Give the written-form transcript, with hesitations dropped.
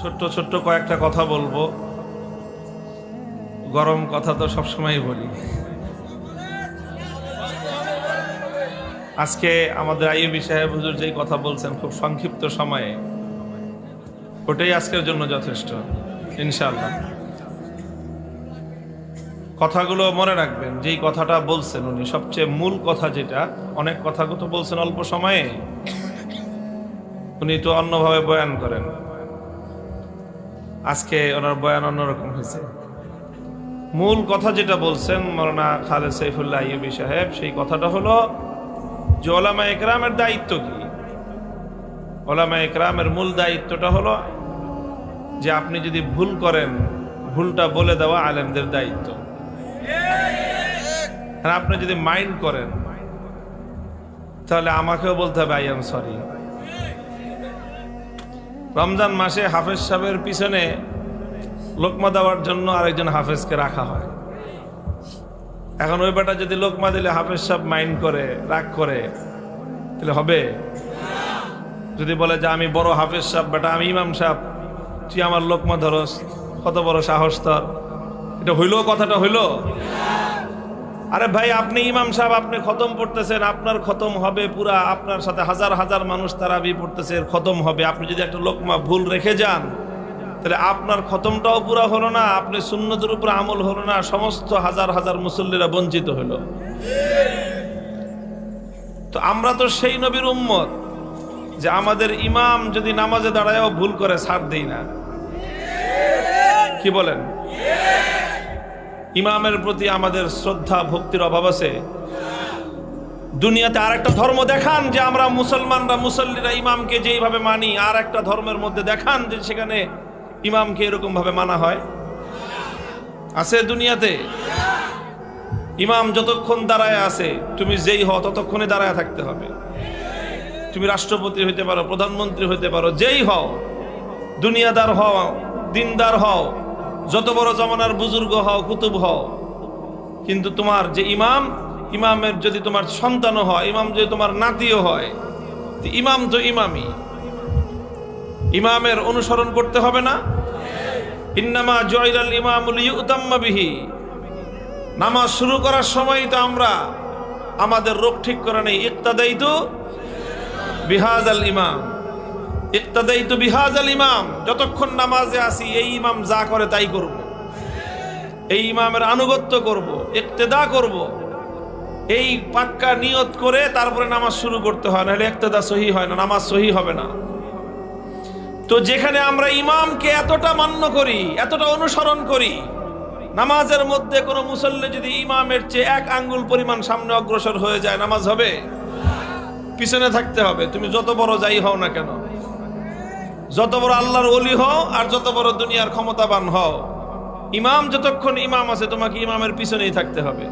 ছোট্ট ছোট্ট কয়েকটা কথা বলবো। গরম কথা তো সবসময় বলি। আজকে আমাদের আইয়ুবী সাহেব হুজুর যেই কথা বলছেন খুব সংক্ষিপ্ত সময়ে, ওটাই আজকের জন্য যথেষ্ট ইনশাআল্লাহ। কথাগুলো মনে রাখবেন, যেই কথাটা বলছেন উনি সবচেয়ে মূল কথা যেটা, অনেক কথা তো বলছেন অল্প সময়ে, উনি তো অন্যভাবে বয়ান করেন, আজকে ওনার বয়ান অন্যরকম হয়েছে। মূল কথা যেটা বলছেন মাওলানা খালেদ সাইফুল্লাহ আইয়ুবী সাহেব, সেই কথাটা হলো যে ওলামা ইকরামের দায়িত্ব কি। ওলামা ইকরামের মূল দায়িত্বটা হলো যে আপনি যদি ভুল করেন, ভুলটা বলে দেওয়া আলেমদের দায়িত্ব। আর আপনি যদি মাইন্ড করেন তাহলে আমাকেও বলতে হবে আই এম সরি। রমজান মাসে হাফেজ সাহেবের পিছনে লোকমা দেওয়ার জন্য আরেকজন হাফেজকে রাখা হয়। এখন ওই বেটা যদি লোকমা দিলে হাফেজ সাহেব মাইন্ড করে, রাগ করে, তাহলে হবে? যদি বলে যে আমি বড় হাফেজ সাহেব, বেটা আমি ইমাম সাহেব, তুই আমার লোকমা ধরস, কত বড় সাহস তোর, এটা হইল? কথাটা হইল? আরে ভাই, আপনি ইমাম সাহেব, আপনি খতম পড়তেছেন, আপনার খতম হবে পুরা, আপনার সাথে হাজার হাজার মানুষ তারাবি পড়তেছে, খতম হবে। আপনি যদি একটা লোকমা ভুল রেখে যান তাহলে আপনার খতমটাও পুরা হলো না, আপনি সুন্নতের উপর আমল হলো না, সমস্ত হাজার হাজার মুসল্লিরা বঞ্চিত হলো। তো আমরা তো সেই নবীর উম্মত যে আমাদের ইমাম যদি নামাজে দাঁড়ায়ও ভুল করে ছাড় দেই না। কি বলেন? ইমামের প্রতি আমাদের শ্রদ্ধা ভক্তির অভাব আছে? দুনিয়াতে আর একটা ধর্ম দেখান যে আমরা মুসলমানরা, মুসল্লিরা ইমামকে যেইভাবে মানি, আর একটা ধর্মের মধ্যে দেখান যে সেখানে ইমামকে এরকম ভাবে মানা হয়? আছে দুনিয়াতে? ইমাম যতক্ষণ দাঁড়ায় আছে, তুমি যেই হও ততক্ষণে দাঁড়ায় থাকতে হবে। তুমি রাষ্ট্রপতি হইতে পারো, প্রধানমন্ত্রী হইতে পারো, যেই হও, দুনিয়াদার হও, দিনদার হও, যত বড় জমানার বুজুর্গ হও, কুতুব হও, কিন্তু তোমার যে ইমাম, ইমামের যদি তোমার সন্তানও হয়, ইমাম যদি তোমার নাতিও হয়, ইমাম তো ইমামই, ইমামের অনুসরণ করতে হবে না? ইন্নামা জয়লাল ইমামুল ইউতাম্মা বিহি। নামাজ শুরু করার সময় তো আমরা আমাদের রোগ ঠিক করে নেই, ইক্তাদাইতু বিহাজাল ইমাম, ইক্তাদাইতু বিহাজাল ইমাম। যতক্ষণ নামাজে আসি এই ইমাম যা করে তাই করব, এই ইমামের আনুগত্য করব, ইক্তেদা করব, এই পাক্কা নিয়ত করে তারপরে নামাজ শুরু করতে হয়, নাহলে ইক্তেদা সহি হয় না, নামাজ সহি হবে না। তো যেখানে আমরা ইমামকে এতটা মান্য করি, এতটা অনুসরণ করি, নামাজের মধ্যে কোনো মুসল্লি যদি ইমামের চেয়ে এক আঙ্গুল পরিমাণ সামনে অগ্রসর হয়ে যায়, নামাজ হবে? পিছনে থাকতে হবে। তুমি যত বড় যাই হও না কেন, যত বড় আল্লাহর ওলি হও আর যত বড় দুনিয়ার ক্ষমতাবান হও, ইমাম যতক্ষণ ইমাম আছে তোমাকে ইমামের পিছনেই থাকতে হবে।